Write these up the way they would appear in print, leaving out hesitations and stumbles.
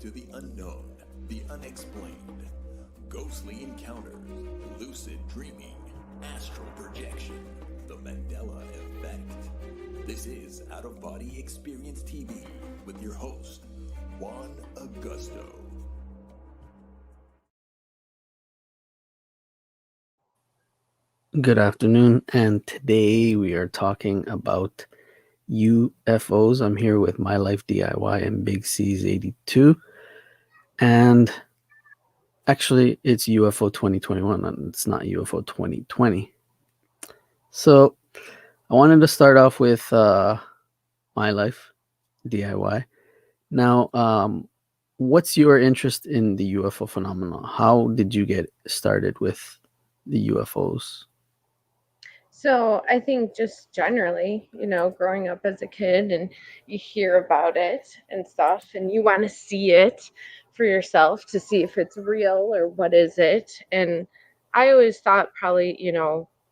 into the unknown, the unexplained, ghostly encounters, lucid dreaming, astral projection, the Mandela effect. This is Out of Body Experience TV with your host, Juan Augusto. Good afternoon, and today we are talking about UFOs. I'm here with My Life DIY and Big C's 82, and actually it's UFO 2021 and it's not UFO 2020. So I wanted to start off with My Life DIY. Now, what's your interest in the UFO phenomenon? How did you get started with the UFOs? So I think just generally, growing up as a kid and you hear about it and stuff, and you want to see it for yourself to see if it's real or what is it. And I always thought probably,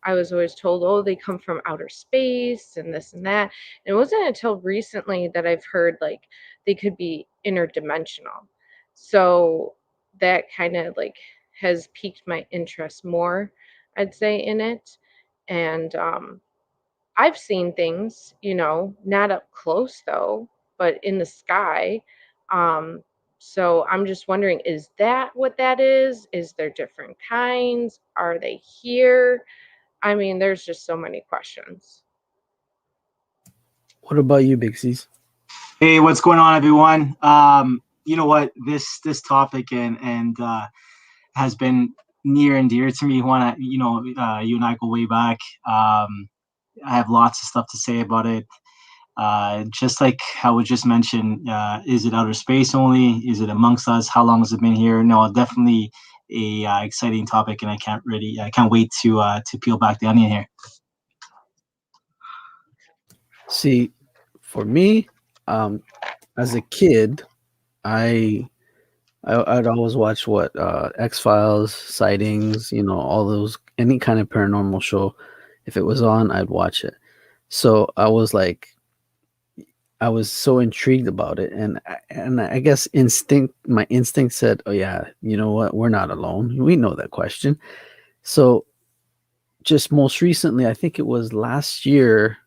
I was always told, oh, they come from outer space and this and that. And it wasn't until recently that I've heard like they could be interdimensional. So that kind of like has piqued my interest more, I'd say, in it. And I've seen things, not up close though, but in the sky. Um, so I'm just wondering, is that what that is? Is there different kinds? Are they here? I mean, there's just so many questions. What about you, Big C's? Hey, what's going on, everyone? You know what? This topic and has been near and dear to me. When you and I go way back. I have lots of stuff to say about it. Just like how we just mentioned, is it outer space only? Is it amongst us? How long has it been here? No, definitely a exciting topic, and I can't wait to peel back the onion here. See, for me, as a kid, I'd always watch X-Files, Sightings, all those, any kind of paranormal show. If it was on, I'd watch it. So I was so intrigued about it, and I guess my instinct said, oh yeah, you know what, we're not alone. We know that question. So just most recently, I think it was last year,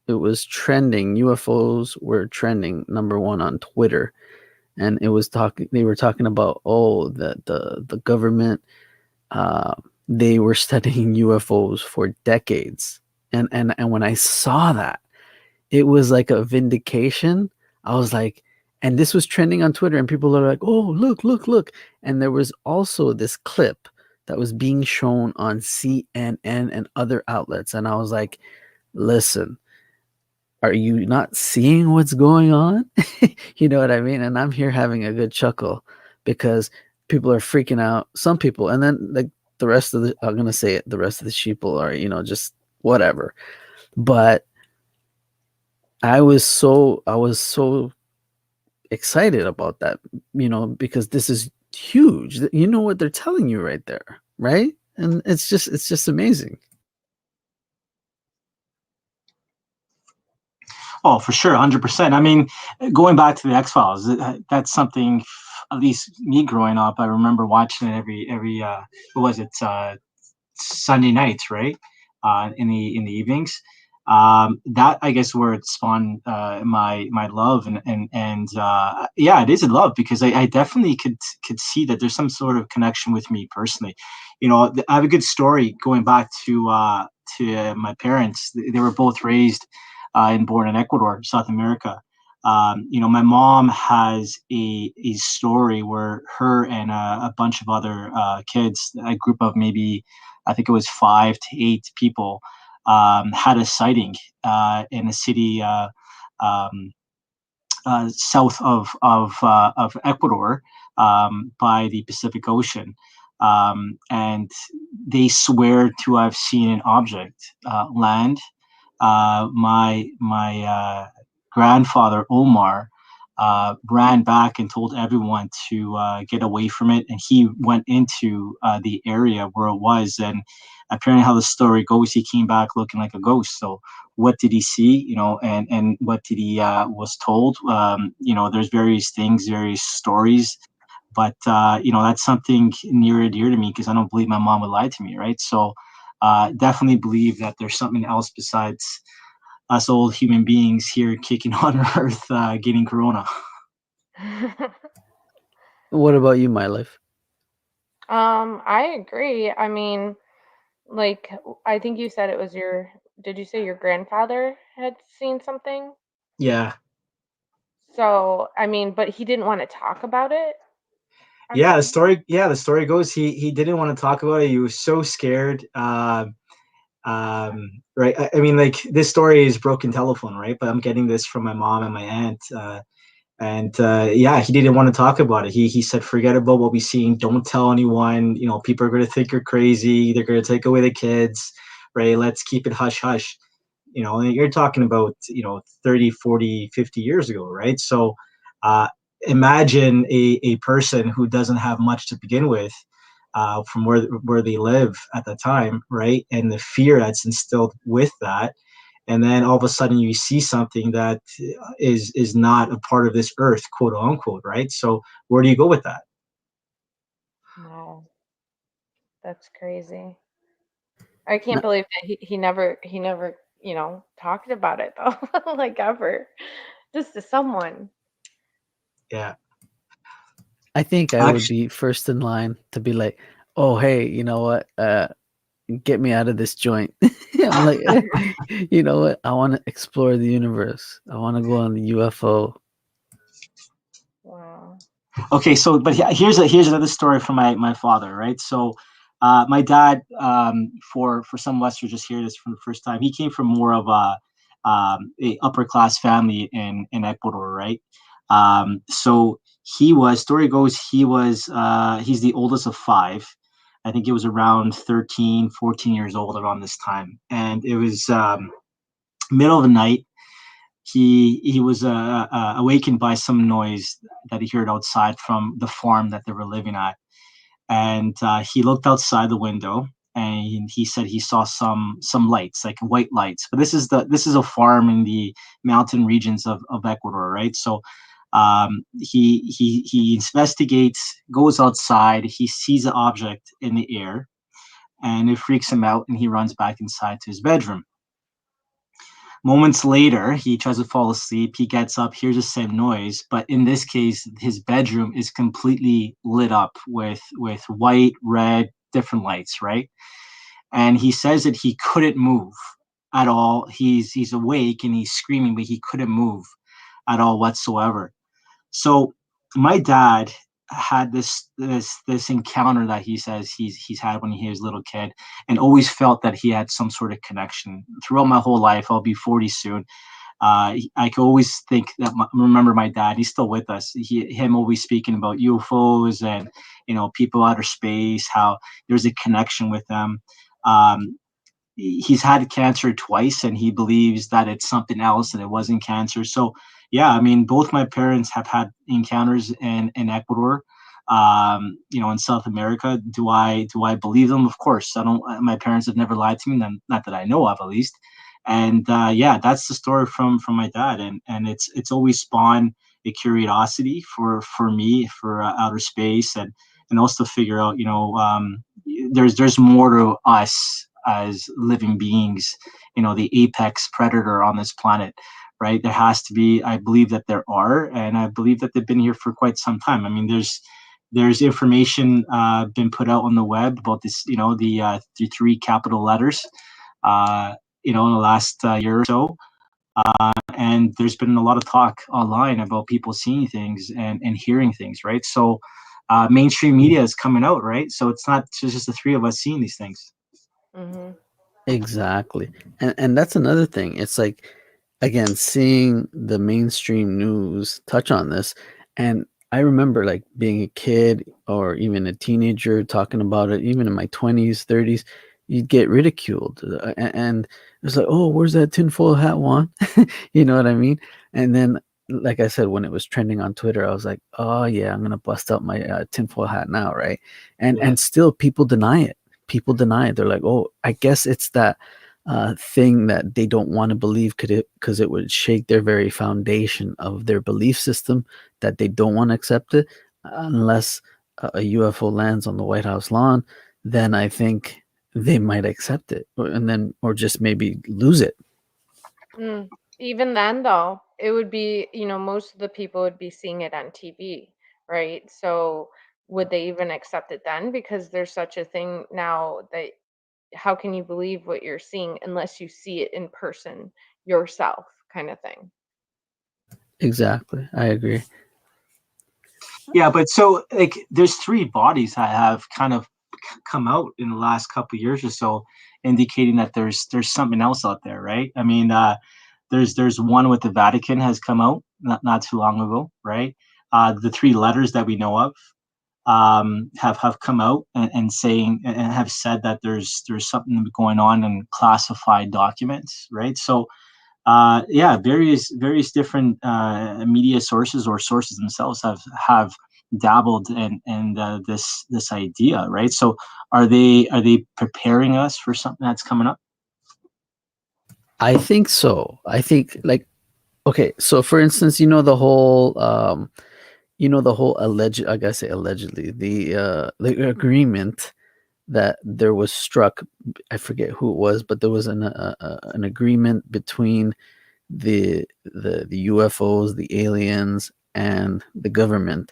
it was trending. UFOs were trending #1 on Twitter, and they were talking about, the government, they were studying UFOs for decades, and when I saw that, it was like a vindication. I was like, and this was trending on Twitter, and people are like, oh, look, and there was also this clip that was being shown on CNN and other outlets, and I was like, listen, are you not seeing what's going on? You know what I mean? And I'm here having a good chuckle because people are freaking out. Some people, and then like the rest of I'm gonna say it, the rest of the sheeple are, just whatever. But I was so excited about that, because this is huge. You know what they're telling you right there, right? And it's just amazing. Oh, for sure, 100%. I mean, going back to the X-Files, that's something. At least me growing up, I remember watching it every what was it, Sunday nights, right? In the evenings. That, I guess, where it spawned my love, and yeah, it is a love, because I definitely could see that there's some sort of connection with me personally. I have a good story going back to my parents. They were both raised and born in Ecuador, South America. My mom has a story where her and a bunch of other kids, a group of maybe, I think it was 5 to 8 people, had a sighting in a city south of Ecuador, by the Pacific Ocean. And they swear to have seen an object land. My grandfather Omar ran back and told everyone to get away from it. And he went into the area where it was. And apparently, how the story goes, he came back looking like a ghost. So, what did he see? And what did he was told? There's various things, various stories. But that's something near and dear to me because I don't believe my mom would lie to me, right? So, definitely believe that there's something else besides us old human beings here kicking on Earth, getting corona. What about you, my life? I agree. I mean, like, I think you said it was did you say your grandfather had seen something? Yeah. So, I mean, but he didn't want to talk about it. Yeah, the story goes he didn't want to talk about it. He was so scared. Right. I mean, like, this story is broken telephone, right? But I'm getting this from my mom and my aunt. He didn't want to talk about it. He said, forget about what we've seen. Don't tell anyone. People are going to think you're crazy. They're going to take away the kids, right? Let's keep it hush hush. And you're talking about 30, 40, 50 years ago, right? So uh, imagine a person who doesn't have much to begin with, from where they live at the time, right? And the fear that's instilled with that, and then all of a sudden you see something that is not a part of this earth, quote unquote, right? So where do you go with that? Wow, that's crazy. I can't No, believe that he never talked about it though, like ever, just to someone. Yeah, I think I would actually, be first in line to be like, oh, hey, you know what? Get me out of this joint. I'm like, you know what? I want to explore the universe. I want to go on the UFO. Wow. okay. So, but here's another story from my father, right? So, my dad, for some of us who just hear this for the first time, he came from more of a upper class family in Ecuador, right? So story goes, he's the oldest of five. I think it was around 13, 14 years old around this time. And it was middle of the night. He was awakened by some noise that he heard outside from the farm that they were living at. And he looked outside the window and he said he saw some lights, like white lights. But this is a farm in the mountain regions of Ecuador, right? So he investigates, goes outside, he sees an object in the air, and it freaks him out, and he runs back inside to his bedroom. Moments later, he tries to fall asleep. He gets up, hears the same noise, but in this case, his bedroom is completely lit up with white, red, different lights, right? And he says that he couldn't move at all. He's awake and he's screaming, but he couldn't move at all whatsoever. So my dad had this encounter that he says he's had when he was a little kid, and always felt that he had some sort of connection. Throughout my whole life, I'll be 40 soon. I could always think that remember my dad. He's still with us. Him always speaking about UFOs and people outer space. How there's a connection with them. Um, he's had cancer twice and he believes that it's something else and it wasn't cancer. So yeah, I mean, both my parents have had encounters in Ecuador, in South America. Do I believe them? Of course. I don't. My parents have never lied to me, not that I know of, at least. And yeah, that's the story from my dad, and it's always spawned a curiosity for me for outer space, and also to figure out, there's more to us as living beings, the apex predator on this planet, right? There has to be. I believe that there are, and I believe that they've been here for quite some time. I mean, there's information been put out on the web about this, the three capital letters, in the last year or so. And there's been a lot of talk online about people seeing things and hearing things, right? So mainstream media is coming out, right? So it's not just the three of us seeing these things. Mm-hmm. Exactly. And that's another thing. It's like, again, seeing the mainstream news touch on this. And I remember like being a kid or even a teenager talking about it, even in my 20s, 30s, you'd get ridiculed. And it's like, oh, where's that tinfoil hat one? You know what I mean? And then like I said, when it was trending on Twitter, I was like, oh yeah, I'm gonna bust out my tinfoil hat now, right? And Yeah. still people deny it. People deny it. They're like, oh, I guess it's that thing that they don't want to believe because it would shake their very foundation of their belief system, that they don't want to accept it unless a UFO lands on the White House lawn. Then I think they might accept it, or just maybe lose it. Mm. Even then, though, it would be, most of the people would be seeing it on TV, right? So would they even accept it then? Because there's such a thing now that how can you believe what you're seeing unless you see it in person yourself, kind of thing. Exactly, I agree. Yeah, but so like there's three bodies that have kind of come out in the last couple of years or so, indicating that there's something else out there, right? I mean, there's one with the Vatican has come out not too long ago, right? The three letters that we know of have come out and saying and have said that there's something going on in classified documents, right? So yeah, various different media sources or sources themselves have dabbled in this idea, right? So are they preparing us for something that's coming up? I think so. I think, like, okay, so for instance, the whole alleged, I gotta say allegedly, the agreement that there was struck. I forget who it was, but there was an agreement between the UFOs, the aliens, and the government,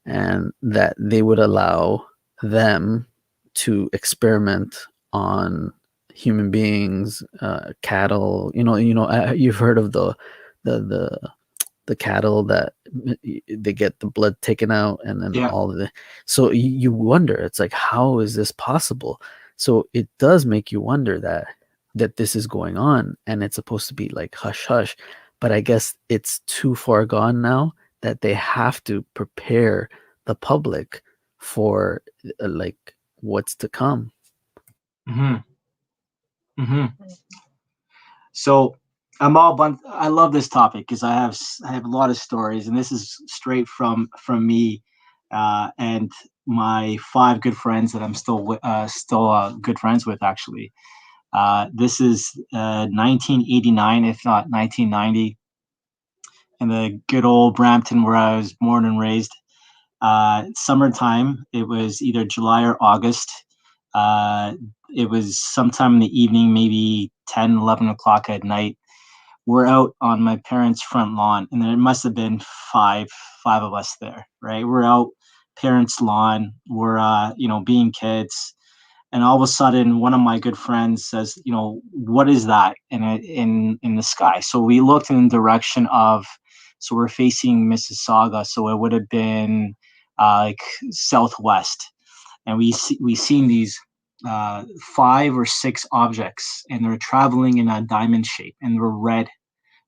and that they would allow them to experiment on human beings, cattle. You've heard of the the cattle that they get the blood taken out, and then Yeah. all of the. So you wonder, it's like, how is this possible? So it does make you wonder that this is going on, and it's supposed to be like hush hush, but I guess it's too far gone now that they have to prepare the public for like what's to come. Hmm. Hmm. Mhm. So I love this topic because I have a lot of stories, and this is straight from me and my five good friends that I'm still good friends with, actually. This is 1989, if not 1990, in the good old Brampton where I was born and raised. Summertime. It was either July or August. Uh, it was sometime in the evening, maybe 10, 11 o'clock at night. We're out on my parents' front lawn, and there must have been five of us there, right? We're out parents' lawn. We're being kids, and all of a sudden, one of my good friends says, "What is that in the sky?" So we looked in the direction of, so we're facing Mississauga, so it would have been like southwest, and we seen these five or six objects, and they're traveling in a diamond shape, and they're red,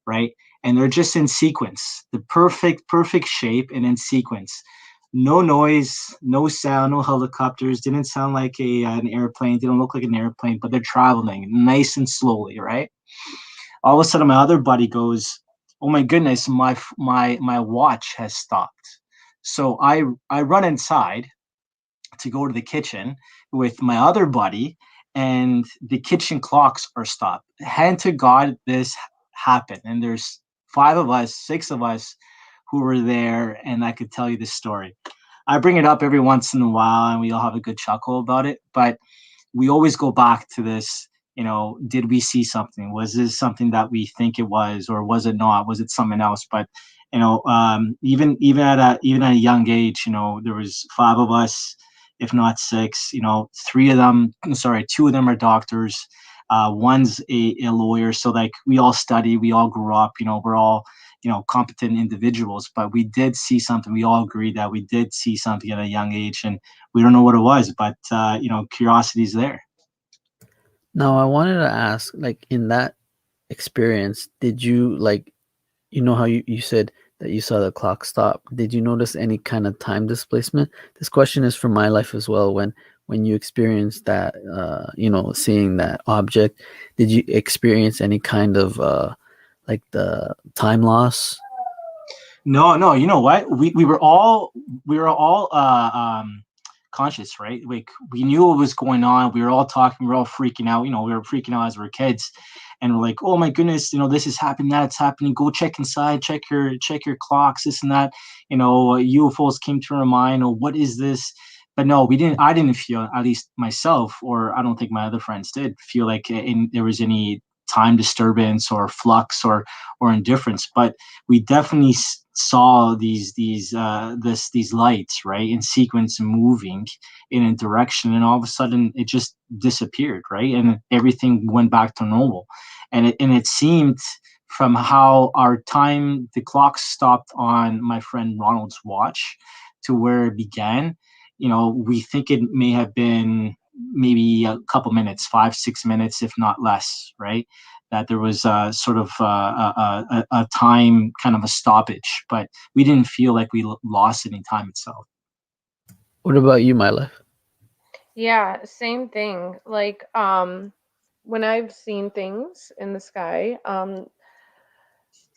right? And they're just in sequence, the perfect shape and in sequence. No noise, no sound, no helicopters. Didn't sound like an airplane. Didn't look like an airplane, but they're traveling nice and slowly, right? All of a sudden, my other buddy goes, "Oh my goodness, my watch has stopped." So I run inside to go to the kitchen with my other buddy, and the kitchen clocks are stopped. Hand to God, this happened. And there's five of us, six of us who were there, and I could tell you this story. I bring it up every once in a while, and we all have a good chuckle about it. But we always go back to this. Did we see something? Was this something that we think it was, or was it not? Was it something else? But even at a young age, there was five of us, if not six. Three of them, sorry, two of them are doctors. One's a lawyer. So like we all study, we all grew up. We're all competent individuals. But we did see something. We all agreed that we did see something at a young age, and we don't know what it was. But curiosity's there. Now, I wanted to ask, like, in that experience, did you, like, how you said that you saw the clock stop? Did you notice any kind of time displacement? This question is from my life as well. When you experienced that, seeing that object, did you experience any kind of like the time loss? No, you know what? We were all conscious, right? Like we knew what was going on. We were all talking. We were all freaking out. You know, we were freaking out as we were kids, and we're like, "Oh my goodness, you know, this is happening. That's happening. Go check inside. Check your clocks. This and that. You know, UFOs came to our mind. Or what is this?" But no, we didn't. I didn't feel, at least myself, or I don't think my other friends did, feel like there was any time disturbance or flux or indifference. But we definitely saw these lights, right, in sequence moving in a direction, and all of a sudden it just disappeared, right, and everything went back to normal. And it seemed, from how the clock stopped on my friend Ronald's watch to where it began, you know, we think it may have been maybe a couple minutes, 5 6 minutes, if not less, right? That there was a sort of a time, kind of a stoppage, but we didn't feel like we lost any time itself. What about you, my life? Yeah, same thing. Like, when I've seen things in the sky,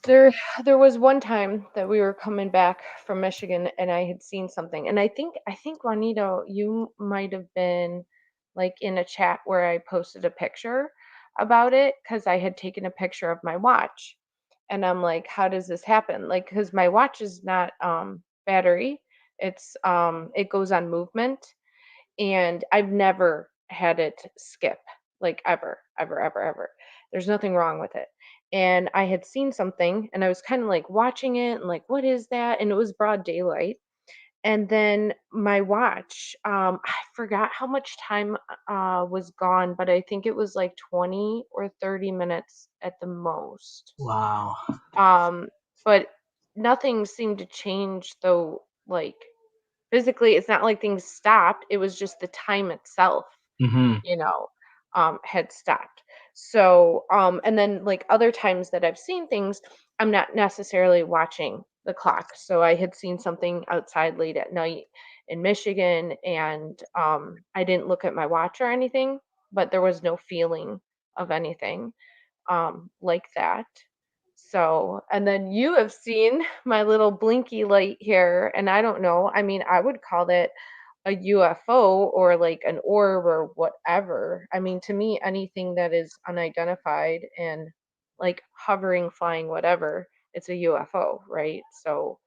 there was one time that we were coming back from Michigan and I had seen something. And I think Juanito, you might have been like in a chat where I posted a picture about it because I had taken a picture of my watch. And I'm like, how does this happen? Like, because my watch is not battery, it goes on movement, and I've never had it skip, like ever, ever, ever, ever. There's nothing wrong with it. And I had seen something and I was kind of like watching it and like, what is that? And it was broad daylight. And then my watch, I forgot how much time was gone, but I think it was like 20 or 30 minutes at the most. Wow. Um, but nothing seemed to change though, like physically. It's not like things stopped. It was just the time itself, Hmm. you know, had stopped. So, and then like other times that I've seen things, I'm not necessarily watching the clock. So I had seen something outside late at night in Michigan, and I didn't look at my watch or anything, but there was no feeling of anything like that. So, and then you have seen my little blinky light here, and I don't know. I mean, I would call that a UFO or like an orb or whatever. I mean, to me, anything that is unidentified and like hovering, flying, whatever, it's a UFO, right? So,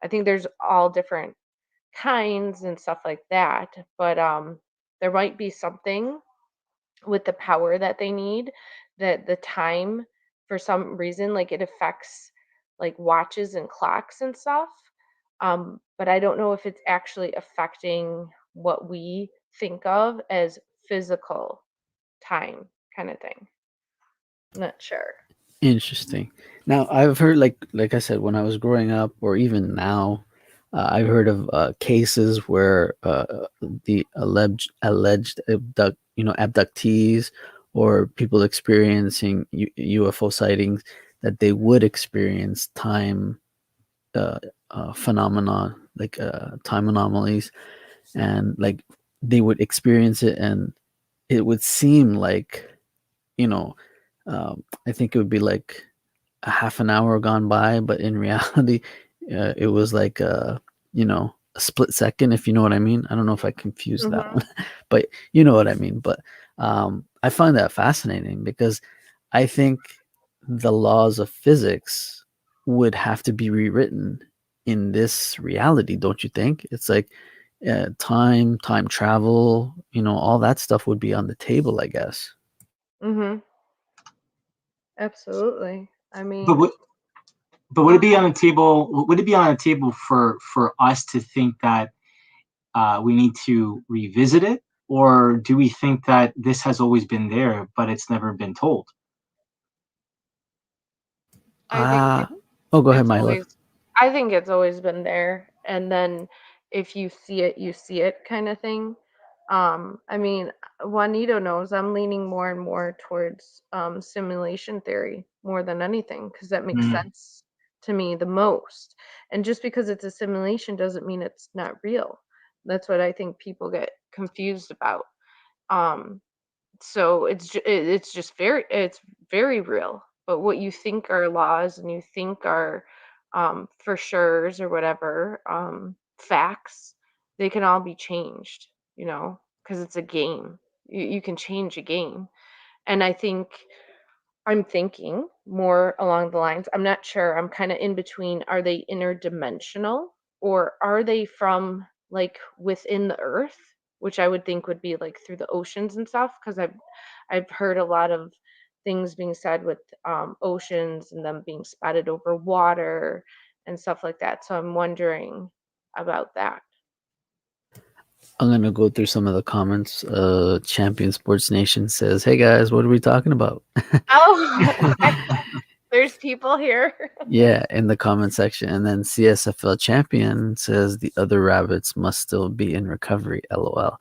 I think there's all different kinds and stuff like that, but there might be something with the power that they need, that the time, for some reason, like it affects like watches and clocks and stuff. But I don't know if it's actually affecting what we think of as physical time kind of thing. Not sure. Interesting. Now, I've heard, like I said, when I was growing up, or even now, I've heard of cases where the alleged abductees or people experiencing UFO sightings, that they would experience time uh, phenomena, like time anomalies, and like they would experience it, and it would seem like, you know, I think it would be like a half an hour gone by, but in reality, it was like a split second, if you know what I mean. I don't know if I confused that Hmm. one, but you know what I mean. But I find that fascinating because I think the laws of physics would have to be rewritten in this reality, don't you think? It's like time travel, all that stuff would be on the table, I guess. Hmm. Absolutely. I But mean, would but would go it be ahead. on the table? Would it be on the table for us to think that we need to revisit it, or do we think that this has always been there, but it's never been told? I think Ah, oh, go ahead, it's my love. always I think it's always been there, and then if you see it, you see it kind of thing. I mean, Juanito knows I'm leaning more and more towards simulation theory more than anything because that makes Mm. sense to me the most. And just because it's a simulation doesn't mean it's not real. That's what I think people get confused about. Um, so it's very real. But what you think are laws and you think are for sure's or whatever, facts, they can all be changed, because it's a game. You can change a game. And I'm thinking more along the lines, I'm not sure, I'm kind of in between. Are they interdimensional, or are they from like within the earth, which I would think would be like through the oceans and stuff, because I've heard a lot of things being said with oceans and them being spotted over water and stuff like that. So I'm wondering about that. I'm gonna go through some of the comments. Champion Sports Nation says, "Hey guys, what are we talking about?" Oh, there's people here. Yeah, in the comment section. And then CSFL Champion says the other rabbits must still be in recovery. LOL.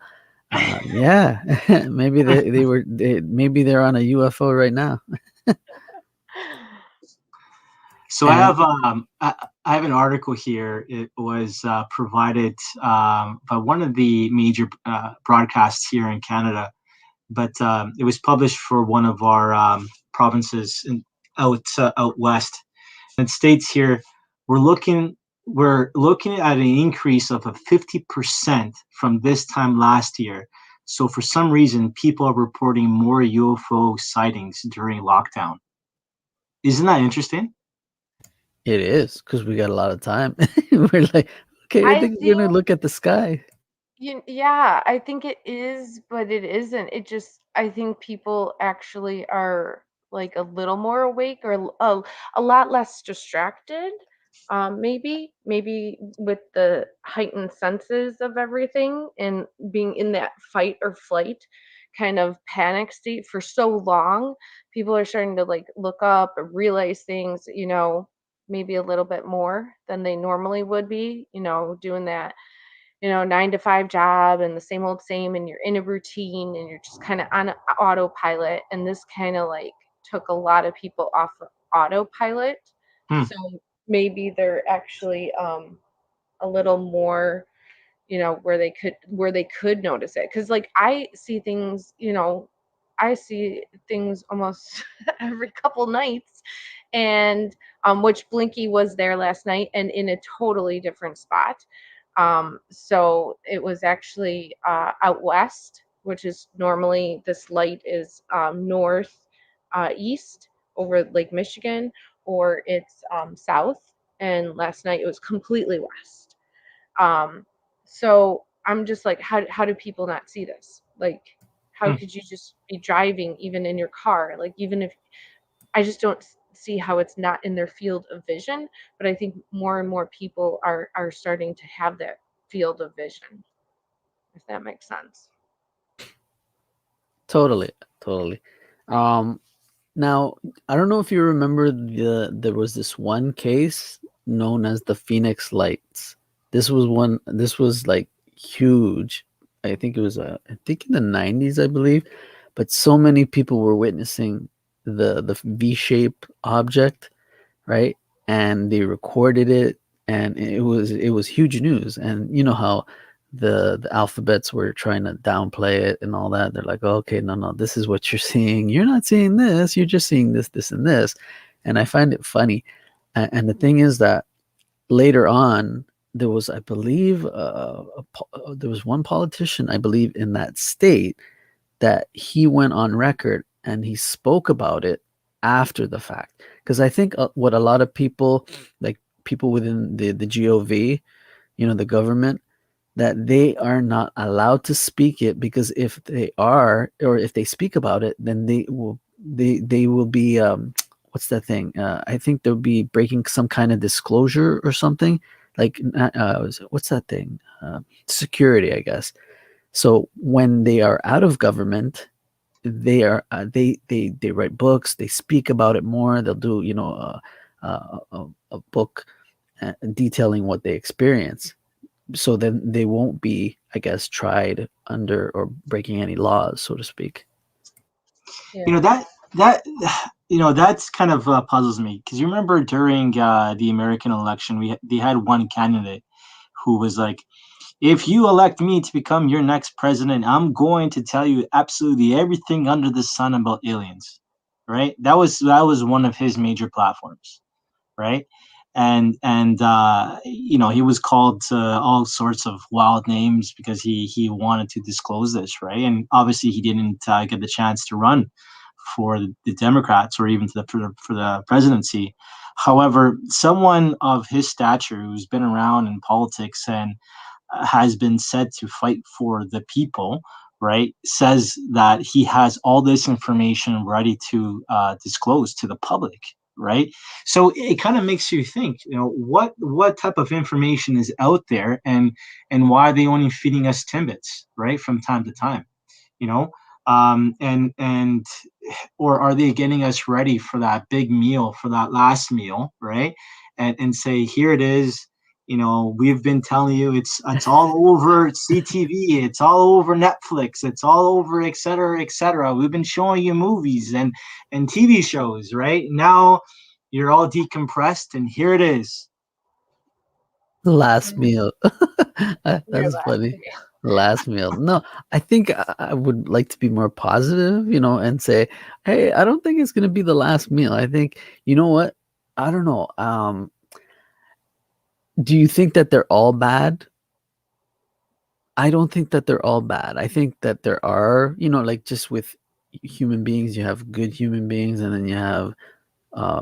Yeah, maybe maybe they're on a UFO right now. So I have I have an article here. It was provided by one of the major broadcasts here in Canada, but it was published for one of our provinces out west. And it states here we're looking at an increase of a 50% from this time last year. So for some reason, people are reporting more UFO sightings during lockdown. Isn't that interesting? It is, because we got a lot of time. We're like, okay, I I think we're think gonna look at the sky. Yeah, I think it is, but it isn't. I think people actually are like a little more awake, or a lot less distracted. Maybe with the heightened senses of everything and being in that fight or flight kind of panic state for so long, people are starting to like look up and realize things, maybe a little bit more than they normally would be, doing that 9 to 5 job and the same old same, and you're in a routine and you're just kind of on autopilot. And this kind of like took a lot of people off of autopilot. Hmm. So maybe they're actually a little more, where they could notice it. Because like I see things almost every couple nights. And which Blinky was there last night and in a totally different spot. So it was actually out west, which is normally this light is north east over Lake Michigan, or it's south. And last night it was completely west. Um, so I'm just like, how do people not see this? Like, how Hmm. could you just be driving even in your car? Like, even if I just don't see how it's not in their field of vision. But I think more and more people are starting to have that field of vision, if that makes sense. Totally, totally. Um, Now, I don't know if you remember there was this one case known as the Phoenix Lights. This was like huge. I think it was I think in the 90s, I believe, but so many people were witnessing the V-shape object, right? And they recorded it, and it was huge news. And you know how the alphabets were trying to downplay it and all that. They're like, oh, okay, no, this is what you're seeing. You're not seeing this. You're just seeing this, and this. And I find it funny. And the thing is that later on, there was, I believe, there was one politician, I believe, in that state that he went on record and he spoke about it after the fact. Because I think what a lot of people, like people within the GOV, the government, that they are not allowed to speak it, because if they are, or if they speak about it, then they will be what's that thing? I think they'll be breaking some kind of disclosure or something. Like what's that thing? Security, I guess. So when they are out of government, they are they write books, they speak about it more. They'll do a book detailing what they experience. So then they won't be, I guess, tried under or breaking any laws, so to speak. Yeah. That that's kind of puzzles me, because you remember during the American election, they had one candidate who was like, if you elect me to become your next president, I'm going to tell you absolutely everything under the sun about aliens. Right? That was one of his major platforms. Right? and he was called to all sorts of wild names because he wanted to disclose this, right? And obviously he didn't get the chance to run for the Democrats or even for the presidency. However, someone of his stature who's been around in politics and has been said to fight for the people, right, says that he has all this information ready to disclose to the public, right? So it kind of makes you think, what type of information is out there, and why are they only feeding us timbits, right, from time to time, you know? And or are they getting us ready for that big meal, for that last meal, right? And say, here it is. We've been telling you it's all over CTV, it's all over Netflix, it's all over et cetera, et cetera. We've been showing you movies and TV shows, right? Now you're all decompressed, and here it is. The last meal. Your That's last funny. meal. Last meal. No, I think I would like to be more positive, and say, hey, I don't think it's going to be the last meal. I think, you know what? I don't know. Do you think that they're all bad? I don't think that they're all bad. I think that there are, like just with human beings, you have good human beings, and then you have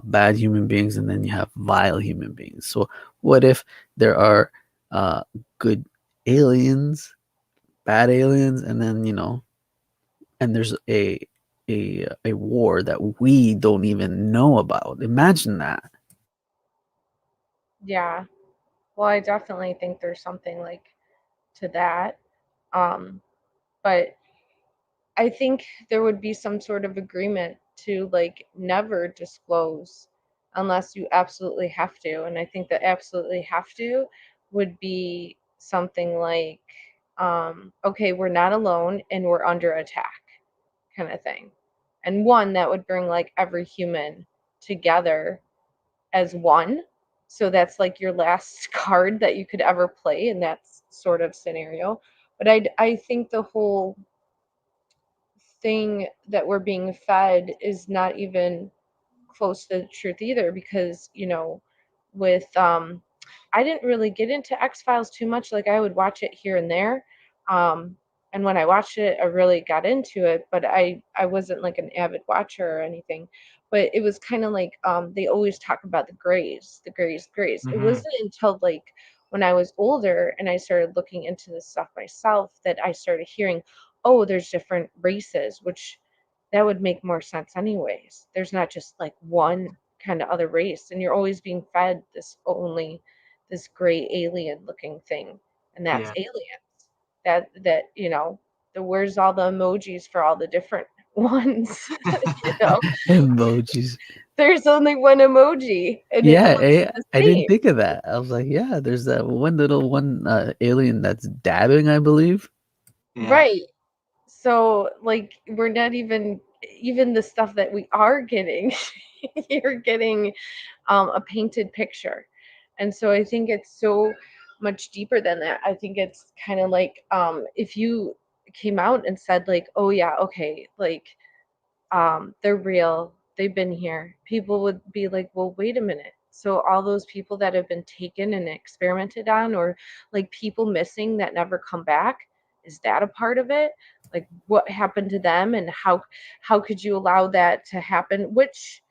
bad human beings, and then you have vile human beings. So what if there are good aliens, bad aliens, and then and there's a war that we don't even know about? Imagine that. Yeah. Well, I definitely think there's something like to that. But I think there would be some sort of agreement to like never disclose unless you absolutely have to. And I think that absolutely have to would be something like, okay, we're not alone and we're under attack, kind of thing. And one that would bring like every human together as one. So that's like your last card that you could ever play in that sort of scenario. But I think the whole thing that we're being fed is not even close to the truth either, because with I didn't really get into X-Files too much. Like, I would watch it here and there, and when I watched it I really got into it, but I wasn't like an avid watcher or anything. But it was kind of like, they always talk about the grays. It Hmm. wasn't until like when I was older and I started looking into this stuff myself that I started hearing, oh, there's different races, which that would make more sense anyways. There's not just like one kind of other race, and you're always being fed this gray alien looking thing, and that's Yeah. aliens. The where's all the emojis for all the different ones? you know, Emojis. there's only one emoji, and it Yeah, looks the I didn't same. think of that. I was like, yeah, there's that one little one alien that's dabbing, I believe. Yeah. Right. So, like, we're not even the stuff that we are getting, you're getting a painted picture. And so I think it's so much deeper than that. I think it's kind of like, if you came out and said like, oh yeah, okay, like, they're real, they've been here, people would be like, well, wait a minute. So all those people that have been taken and experimented on, or like people missing that never come back, is that a part of it? Like, what happened to them, and how could you allow that to happen? Which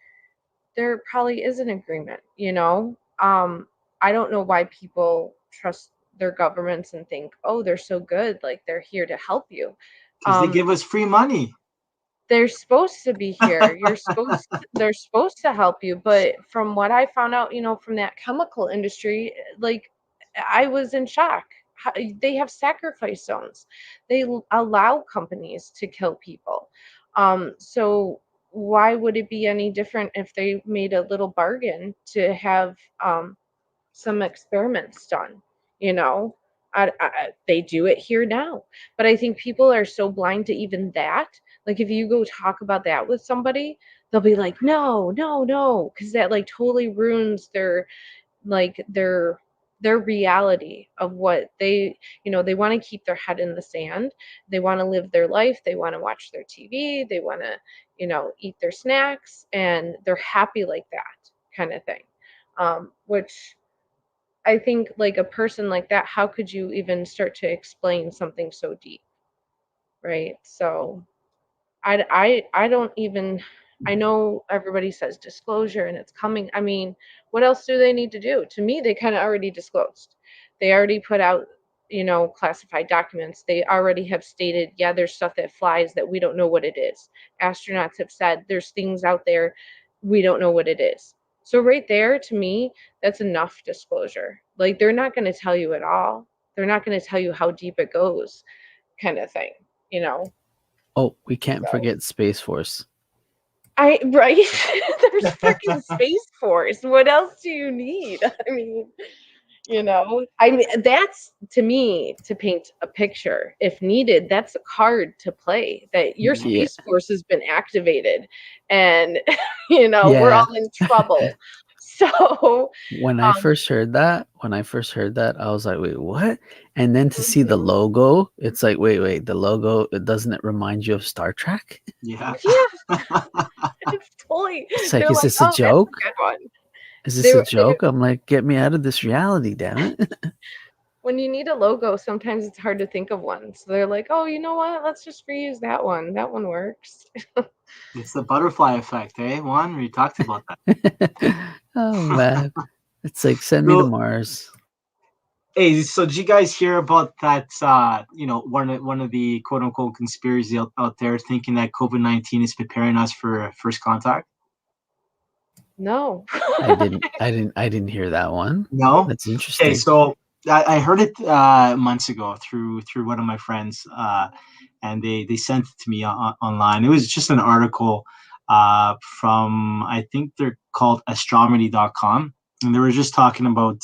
there probably is an agreement. I don't know why people trust their governments and think, oh, they're so good, like they're here to help you. Because they um give us free money. they're supposed to be here. They're supposed to help you, but from what I found out, from that chemical industry, like, I was in shock. They have sacrifice zones. They allow companies to kill people. So why would it be any different if they made a little bargain to have some experiments done? You know, they do it here now, but I think people are so blind to even that. Like, if you go talk about that with somebody, they'll be like, no, no, no, because that like totally ruins like their reality of what they want to keep their head in the sand. They want to live their life, they want to watch their TV, they want to eat their snacks, and they're happy like that kind of thing. which I think like a person like that, how could you even start to explain something so deep, right? So I don't even, I know everybody says disclosure and it's coming. I mean, what else do they need to do? To me, they kind of already disclosed. They already put out, classified documents. They already have stated, yeah, there's stuff that flies that we don't know what it is. Astronauts have said there's things out there we don't know what it is. So right there, to me, that's enough disclosure. Like they're not going to tell you at all. They're not going to tell you how deep it goes, kind of thing, you know. Oh, we can't So. forget Space Force. Right? There's freaking Space Force. What else do you need? I mean, that's to me to paint a picture. If needed, that's a card to play that your Yeah. Space Force has been activated and we're Yeah. all in trouble. So, When I first heard that, I was like, wait, what? And then to see the mhm. logo, it's like, wait, the logo, doesn't it remind you of Star Trek? Yeah. Yeah, it's totally. It's like, They're is like, this a oh, that's joke? a good one. Is this a They joke? I'm like, get me out of this reality, damn it. When you need a logo, sometimes it's hard to think of one. So they're like, "Oh, you know what? Let's just reuse that one. That one works." It's the butterfly effect, eh? Juan, we talked about that. Oh man. It's like, send me to So, Mars. hey, so did you guys hear about that? One of the quote unquote conspiracy out there thinking that COVID-19 is preparing us for first contact. No. I didn't hear that one. No. That's Okay, interesting. so I heard it months ago through one of my friends, and they sent it to me online. It was just an article from, I think they're called astronomy.com, and they were just talking about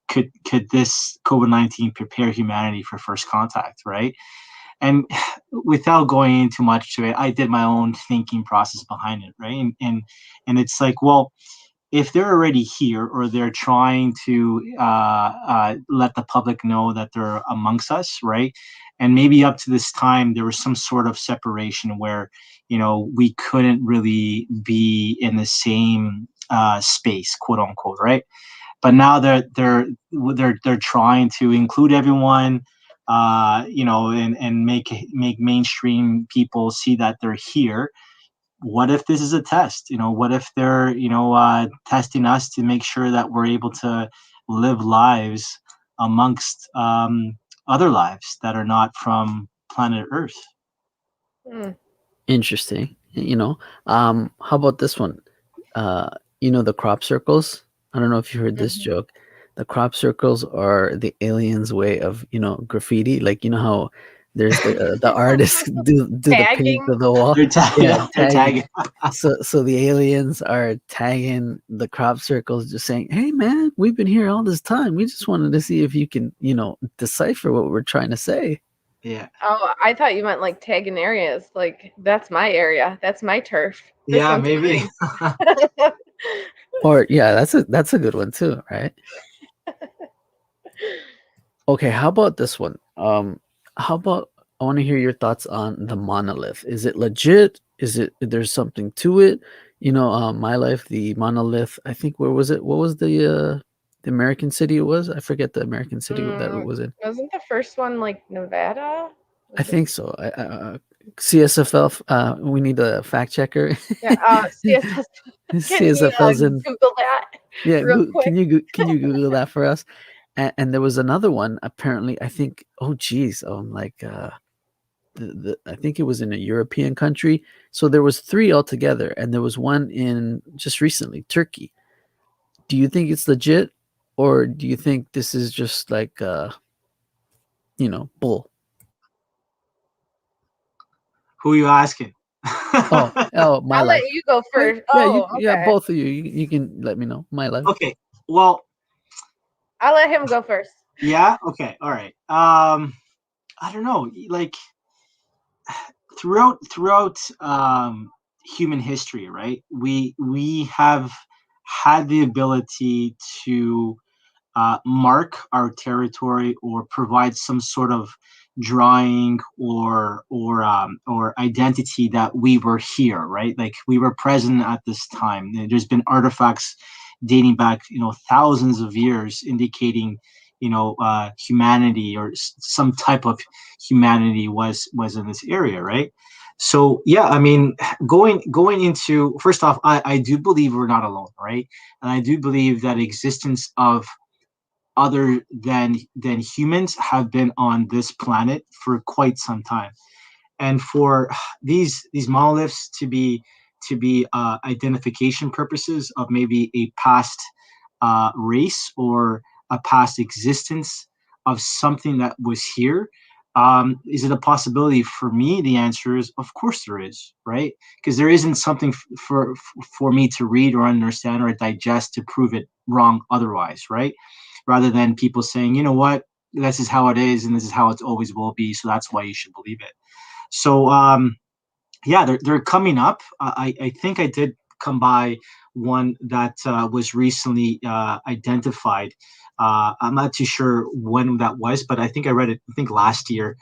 could this COVID-19 prepare humanity for first contact, right? And without going into much to it, I did my own thinking process behind it, right? And it's like, well, if they're already here or they're trying to let the public know that they're amongst us, right? And maybe up to this time there was some sort of separation where we couldn't really be in the same space, quote unquote, right? But now they're trying to include everyone, and make mainstream people see that they're here. What if this is a test? What if they're testing us to make sure that we're able to live lives amongst other lives that are not from planet Earth? Interesting. How about this one? The crop circles. I don't know if you heard this Mhm. joke. The crop circles are the aliens' way of, graffiti. Like, how there's the artists do the paint Tagging. of the wall. They're Yeah, they're tagging. tagging. So the aliens are tagging the crop circles, just saying, "Hey, man, we've been here all this time. We just wanted to see if you can, decipher what we're trying to say." Yeah, Oh, I thought you meant like tagging areas. Like that's my area. That's my turf for yeah, some maybe. time. Or yeah, that's a good one too, right? Okay, how about this one? How about, I want to hear your thoughts on the monolith. Is it legit? Is it, there's something to it? My life, the monolith. I think, where was it? What was the American city it was? I forget the American city that it was in. Wasn't the first one like Nevada? I think so. CSFL. We need a fact checker. Yeah. CSS. Can he CSFL's in. Google that Yeah, real quick? can you Google that for us? And there was another one. Apparently, I think. Oh, geez. I'm like, I think it was in a European country. So there was three altogether, and there was one in just recently, Turkey. Do you think it's legit, or do you think this is just like, bull? Who are you asking? Oh, my I'll let life. you go first. Yeah, Oh, yeah, okay. both of you. You can let me know. My life. Okay. Well, I'll let him go first. yeah. Okay. All right. I don't know. Like throughout human history, right? We have had the ability to mark our territory or provide some sort of drawing or identity that we were here, right? Like we were present at this time. There's been artifacts dating back, thousands of years, indicating, humanity or some type of humanity was in this area, right? So yeah, I mean, going into, first off, I do believe we're not alone, right? And I do believe that existence of other than humans have been on this planet for quite some time, and for these monoliths to be identification purposes of maybe a past race or a past existence of something that was here. Is it a possibility? For me, the answer is of course there is, right? Because there isn't something for me to read or understand or digest to prove it wrong otherwise, right? Rather than people saying, you know what, this is how it is and this is how it always will be, so that's why you should believe it. So yeah, they're coming up. I think I did come by one that was recently identified. I'm not too sure when that was, but I think I read it, I think last year.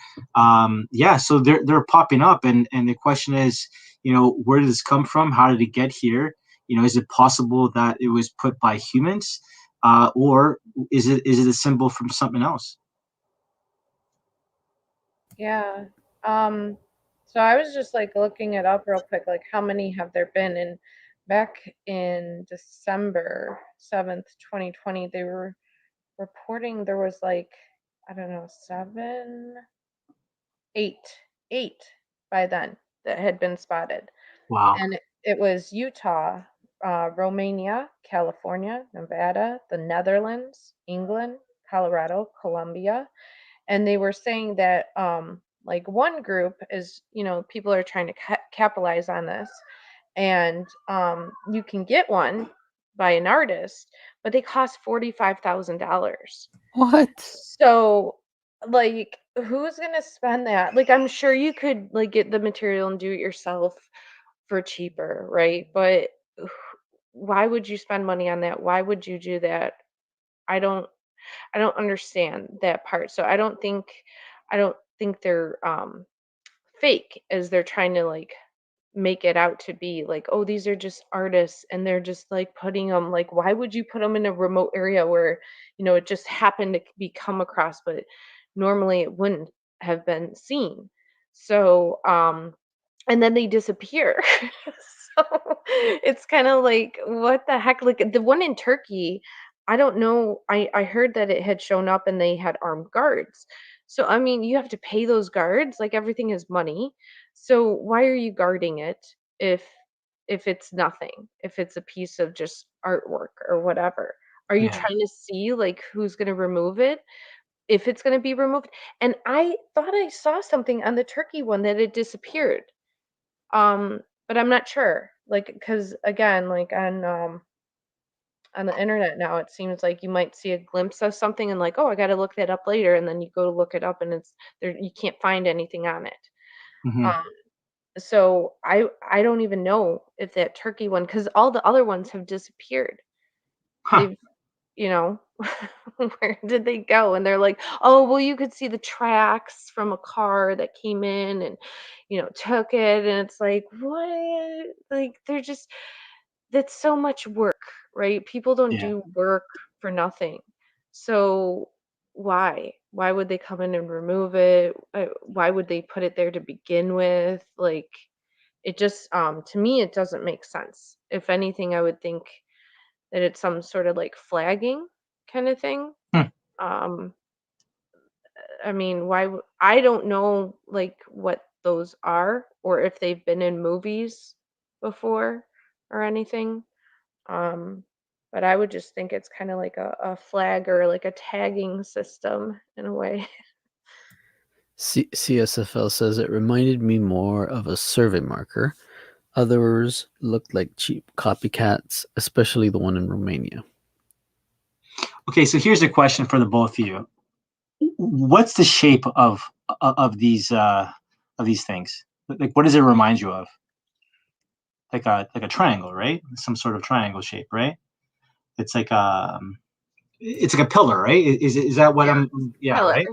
Yeah, so they're popping up, and the question is, where did this come from? How did it get here? Is it possible that it was put by humans, or is it a symbol from something else? Yeah. So I was just like looking it up real quick, like how many have there been? And back in December 7th, 2020, they were reporting there was like, I don't know, eight by then that had been spotted. Wow. And it was Utah, Romania, California, Nevada, the Netherlands, England, Colorado, Colombia. And they were saying that like one group is, people are trying to capitalize on this, and you can get one by an artist, but they cost $45,000. What? So like, who's gonna spend that? Like, I'm sure you could like get the material and do it yourself for cheaper, right? But why would you spend money on that? Why would you do that? I don't I don't understand that part. So I don't think they're fake, as they're trying to like make it out to be, like, oh, these are just artists and they're just like putting them, like, why would you put them in a remote area where it just happened to be come across, but normally it wouldn't have been seen. So and then they disappear. So it's kind of like, what the heck? Like the one in Turkey, I don't know. I heard that it had shown up and they had armed guards. So I mean, you have to pay those guards. Like, everything is money. So why are you guarding it if it's nothing? If it's a piece of just artwork or whatever? Are you Yeah. trying to see like who's going to remove it? If it's going to be removed? And I thought I saw something on the Turkey one that it disappeared. But I'm not sure. Like, because again, like on the internet now, it seems like you might see a glimpse of something and like, oh, I got to look that up later, and then you go to look it up and it's there. You can't find anything on it. Hmm. Um, so I don't even know if that Turkey one, because all the other ones have disappeared. Huh. They've, you know, where did they go? And they're like, oh, well, you could see the tracks from a car that came in and took it, and it's like, what? Like, they're just, that's so much work, right? People don't Yeah. do work for nothing. So why would they come in and remove it? Why would they put it there to begin with? Like, it just to me, it doesn't make sense. If anything, I would think that it's some sort of like flagging kind of thing. Hmm. um I mean, I don't know like what those are, or if they've been in movies before or anything. um but I would just think it's kind of like a flag or like a tagging system in a way. CSFL says it reminded me more of a survey marker. Others looked like cheap copycats, especially the one in Romania. Okay, so here's a question for the both of you. What's the shape of these things? Like, what does it remind you of? Like a triangle, right? Some sort of triangle shape, right? It's like it's like a pillar, right? Is that what Yeah, I'm? Yeah, pillar. right.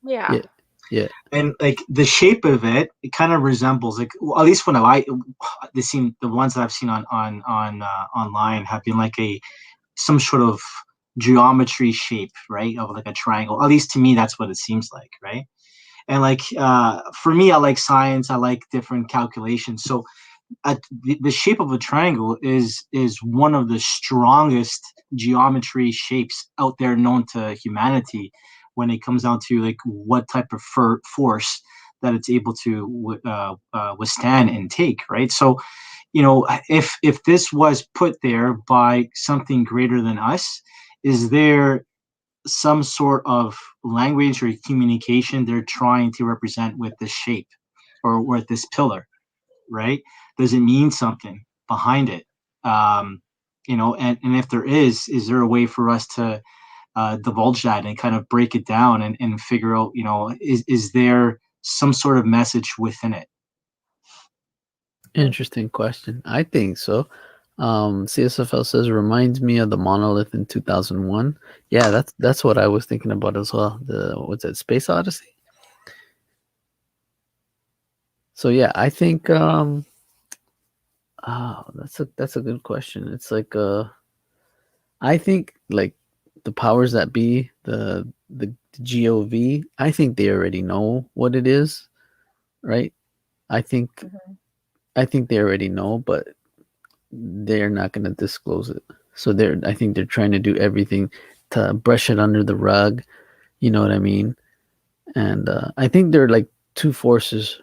Yeah. Yeah, Yeah. And like the shape of it, it kind of resembles like, well, at least when the ones that I've seen on online have been like some sort of geometry shape, right, of like a triangle. At least to me, that's what it seems like, right? And like for me, I like science, I like different calculations. So the shape of a triangle is one of the strongest geometry shapes out there known to humanity when it comes down to like what type of force that it's able to withstand and take, right? So if this was put there by something greater than us, is there some sort of language or communication they're trying to represent with this shape or with this pillar, right? Does it mean something behind it? Um, and if there is there a way for us to divulge that and kind of break it down and figure out, is there some sort of message within it? Interesting question. I think so. CSFL says reminds me of the monolith in 2001. Yeah, that's what I was thinking about as well. The what's that, Space Odyssey? So yeah, I think that's a good question. It's like I think like the powers that be, the GOV, I think they already know what it is, right? I think Mhm. I think they already know, but they're not going to disclose it. So I think they're trying to do everything to brush it under the rug. You know what I mean? And I think they're like two forces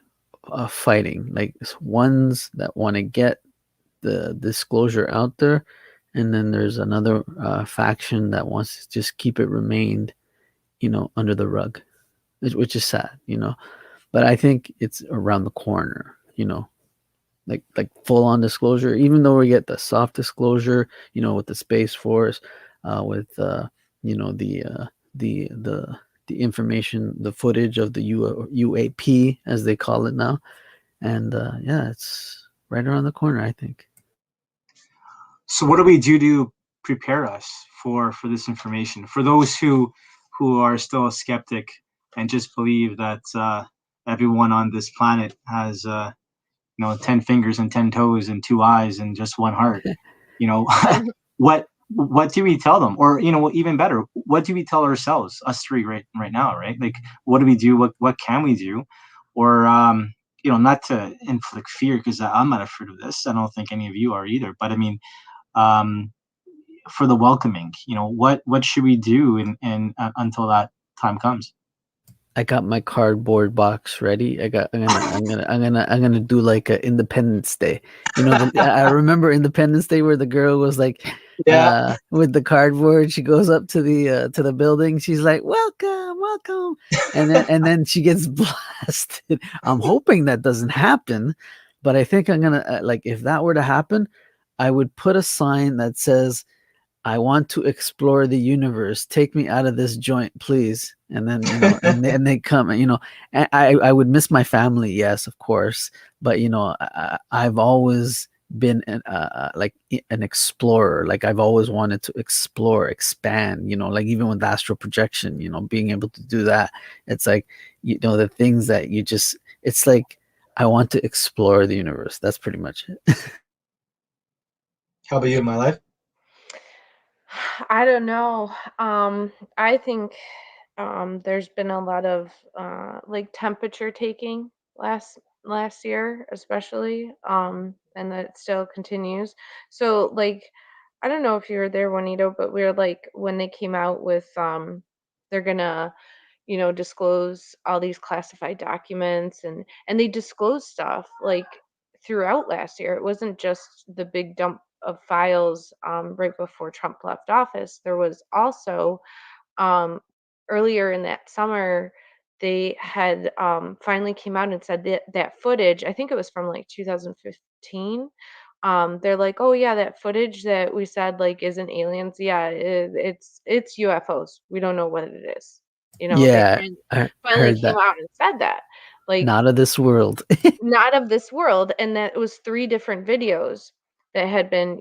fighting. Like ones that want to get the disclosure out there, and then there's another faction that wants to just keep it remained, under the rug, which is sad. But I think it's around the corner. Like full on disclosure, even though we get the soft disclosure, with the Space Force, with the information, the footage of the UAP as they call it now, and yeah, it's right around the corner, I think. So what do we do to prepare us for this information? For those who are still a skeptic and just believe that everyone on this planet has 10 fingers and 10 toes and two eyes and just one heart, you know, what do we tell them? Or even better, what do we tell ourselves, us three right now, right? Like, what do we do? What can we do? Or not to inflict fear, because I'm not afraid of this. I don't think any of you are either. But I mean, um, for the welcoming, what should we do and until that time comes? I got my cardboard box ready. I'm gonna do like a Independence Day. I remember Independence Day where the girl was like, Yeah. with the cardboard. She goes up to the building. She's like, "Welcome, welcome," and then she gets blasted. I'm hoping that doesn't happen, but I think I'm gonna like if that were to happen, I would put a sign that says, I want to explore the universe. Take me out of this joint, please. And then, and they come, and I would miss my family. Yes, of course. But, I've always been an explorer. Like I've always wanted to explore, expand, like even with astral projection, being able to do that. It's like, the things that it's like, I want to explore the universe. That's pretty much it. How about you in my life? I don't know. I think there's been a lot of like temperature taking last year, especially, and that still continues. So like, I don't know if you were there, Juanito, but we were like when they came out with they're gonna disclose all these classified documents, and they disclosed stuff like throughout last year. It wasn't just the big dump of files right before Trump left office. There was also um, earlier in that summer, they had finally came out and said that that footage, I think it was from like 2015. They're like, oh yeah, that footage that we said like isn't aliens. Yeah, it's UFOs. We don't know what it is. They Yeah, I finally heard came that. out and said that, like, Not of this world. not of this world, and that it was three different videos that had been,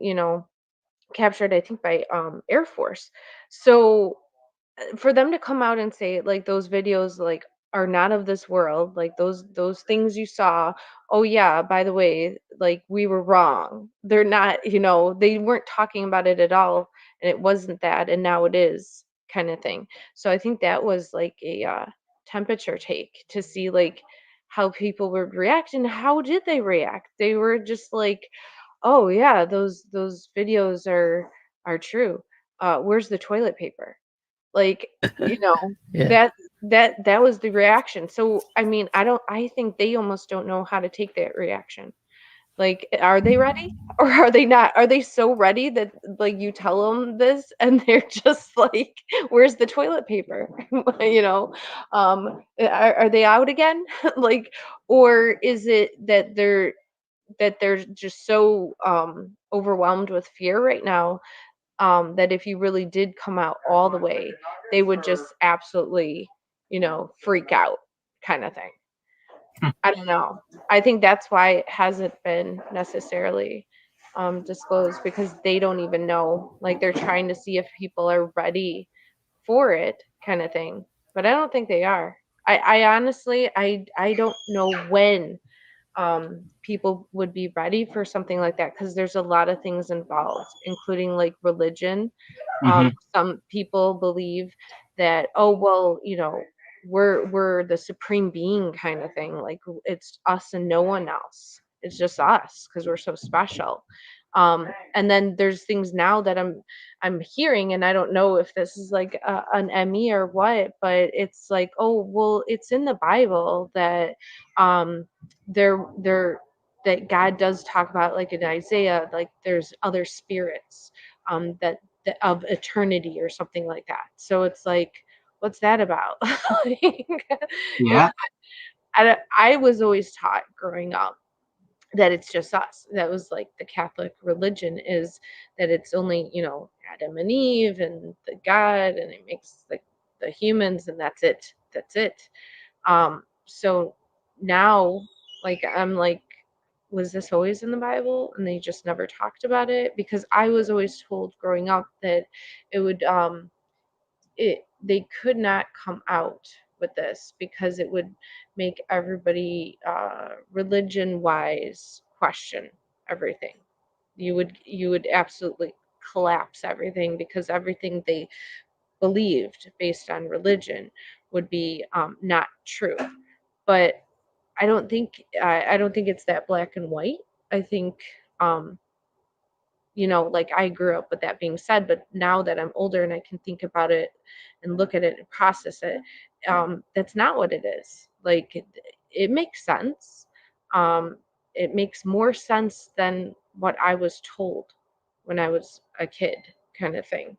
captured, I think, by Air Force. So for them to come out and say like those videos like are not of this world. Like those things you saw, oh yeah, by the way, like we were wrong. They're not, they weren't talking about it at all, and it wasn't that, and now it is, kind of thing. So I think that was like a temperature take to see like how people would react, and how did they react? They were just like, oh yeah, those videos are true. Where's the toilet paper? Like, Yeah. that was the reaction. So, I mean, I think they almost don't know how to take that reaction. Like, are they ready or are they not? Are they so ready that like you tell them this and they're just like, "Where's the toilet paper?" You know? Are they out again? Like, or is it that they're just so overwhelmed with fear right now, that if you really did come out all the way, they would just absolutely, freak out, kind of thing. I don't know. I think that's why it hasn't been necessarily disclosed, because they don't even know. Like they're trying to see if people are ready for it, kind of thing. But I don't think they are. I honestly, I don't know when people would be ready for something like that, because there's a lot of things involved, including like religion. Hmm. Some people believe that, oh well, we're the supreme being, kind of thing. Like it's us and no one else. It's just us because we're so special. And then there's things now that I'm hearing, and I don't know if this is like an Emmy or what, but it's like, oh well, it's in the Bible that there that God does talk about, like in Isaiah, like there's other spirits that of eternity or something like that. So it's like, what's that about? Like, Yeah. I was always taught growing up that it's just us. That was like the Catholic religion, is that it's only, Adam and Eve and the God, and it makes the humans, and that's it. That's it. So now, like, I'm like, was this always in the Bible and they just never talked about it? Because I was always told growing up that it would they could not come out with this because it would make everybody religion wise question everything. You would absolutely collapse everything, because everything they believed based on religion would be not true. But I don't think it's that black and white. I think um, like I grew up with that being said, but now that I'm older and I can think about it and look at it and process it, that's not what it is. Like it makes sense. Um, it makes more sense than what I was told when I was a kid, kind of thing.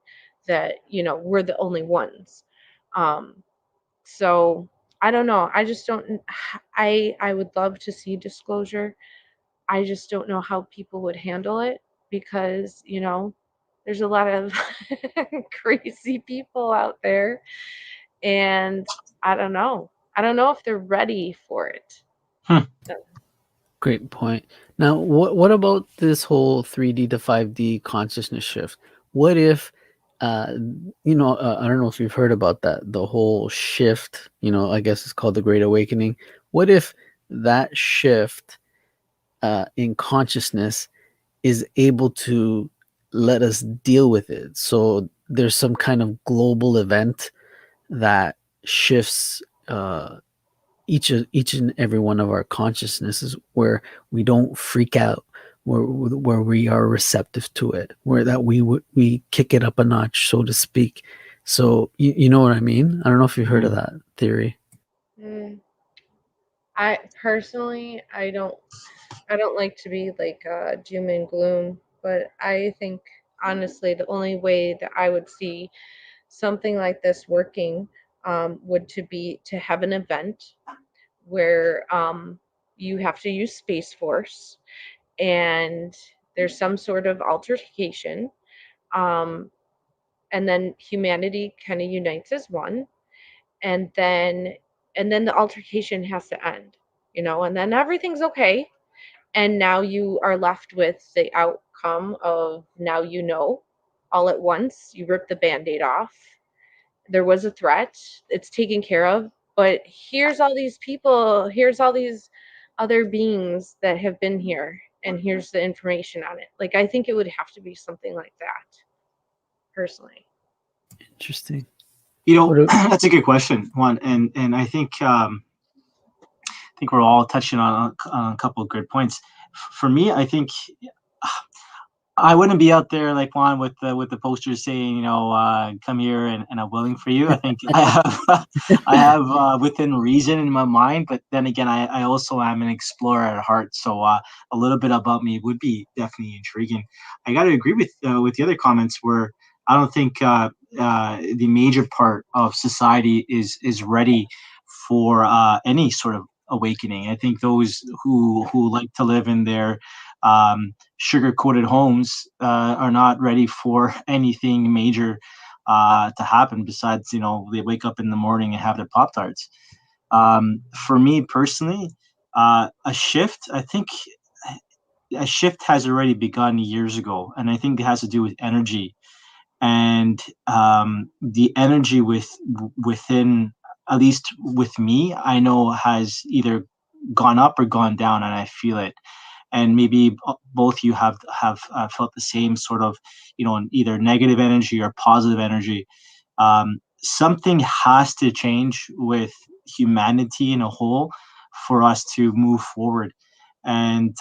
That we're the only ones. Um, so I don't know. I just don't. I would love to see disclosure. I just don't know how people would handle it, because, there's a lot of crazy people out there, and I don't know. I don't know if they're ready for it. Hmm. Great point. Now, what about this whole 3D to 5D consciousness shift? What if, uh, I don't know if you've heard about that, the whole shift, I guess it's called the Great Awakening. What if that shift in consciousness is able to let us deal with it? So there's some kind of global event that shifts each and every one of our consciousnesses, where we don't freak out, where we are receptive to it, where that we kick it up a notch, so to speak. So you know what I mean? I don't know if you've heard of Mm. that theory. Mm. I personally, I don't like to be like doom and gloom, but I think honestly the only way that I would see something like this working would to be to have an event where you have to use Space Force, and there's some sort of altercation, um, and then humanity kind of unites as one, and then the altercation has to end, and then everything's okay, and now you are left with the outcome of, now all at once. You rip the band-aid off. There was a threat, it's taken care of. but here's all these people, here's all these other beings that have been here, and here's the information on it. Like, I think it would have to be something like that, personally. Interesting. That's a good question, Juan, and I think we're all touching on a couple of good points. For me, I think I wouldn't be out there like Juan with the posters saying, come here and I'm willing for you. I think I have within reason in my mind, but then again, I also am an explorer at heart. So a little bit about me would be definitely intriguing. I got to agree with the other comments where I don't think the major part of society is ready for any sort of awakening. I think those who like to live in their sugar-coated homes are not ready for anything major to happen besides, they wake up in the morning and have their Pop-Tarts. For me personally, I think a shift has already begun years ago, and I think it has to do with energy. And the energy within, at least with me, I know has either gone up or gone down, and I feel it. And maybe both you have felt the same sort of, either negative energy or positive energy. Something has to change with humanity in a whole for us to move forward. And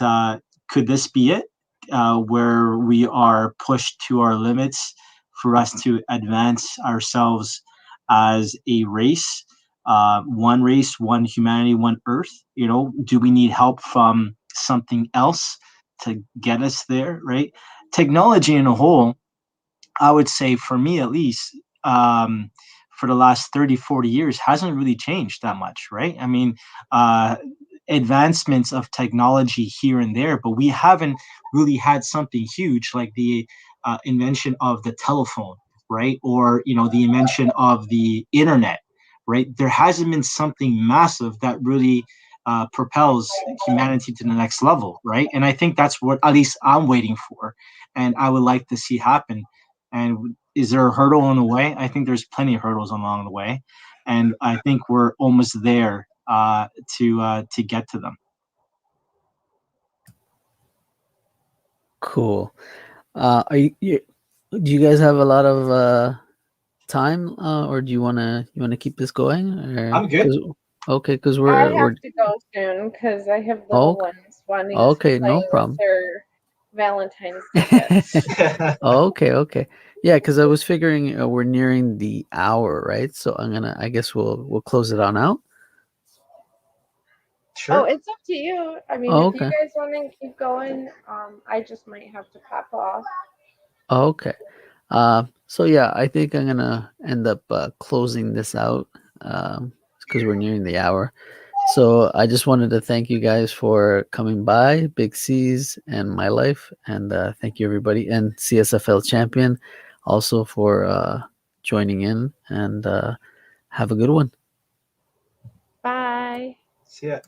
could this be it, where we are pushed to our limits for us to advance ourselves as a race, one humanity, one Earth? Do we need help from something else to get us there, right? Technology in a whole, I would say, for me at least, for the last 30, 40 years, hasn't really changed that much, right? I mean, advancements of technology here and there, but we haven't really had something huge like the invention of the telephone, right? Or, the invention of the internet, right? There hasn't been something massive that really propels humanity to the next level, right? And I think that's what at least I'm waiting for, and I would like to see happen. And is there a hurdle on the way? I think there's plenty of hurdles along the way, and I think we're almost there to get to them. Cool. Do you guys have a lot of time, or do you wanna keep this going? I'm good. Okay, because I we're have to go soon because I have little ones wanting to okay, play no with problem. their Valentine's Day gifts. Okay. Yeah, because I was figuring we're nearing the hour, right? So I guess we'll close it on out. Oh, it's up to you. I mean, if you Okay. guys want to keep going, I just might have to pop off. Okay. So yeah, I think I'm gonna end up closing this out because we're nearing the hour. So I just wanted to thank you guys for coming by, Big C's and My Life, and thank you everybody, and CSFL Champion also for joining in, and have a good one. Bye. See ya.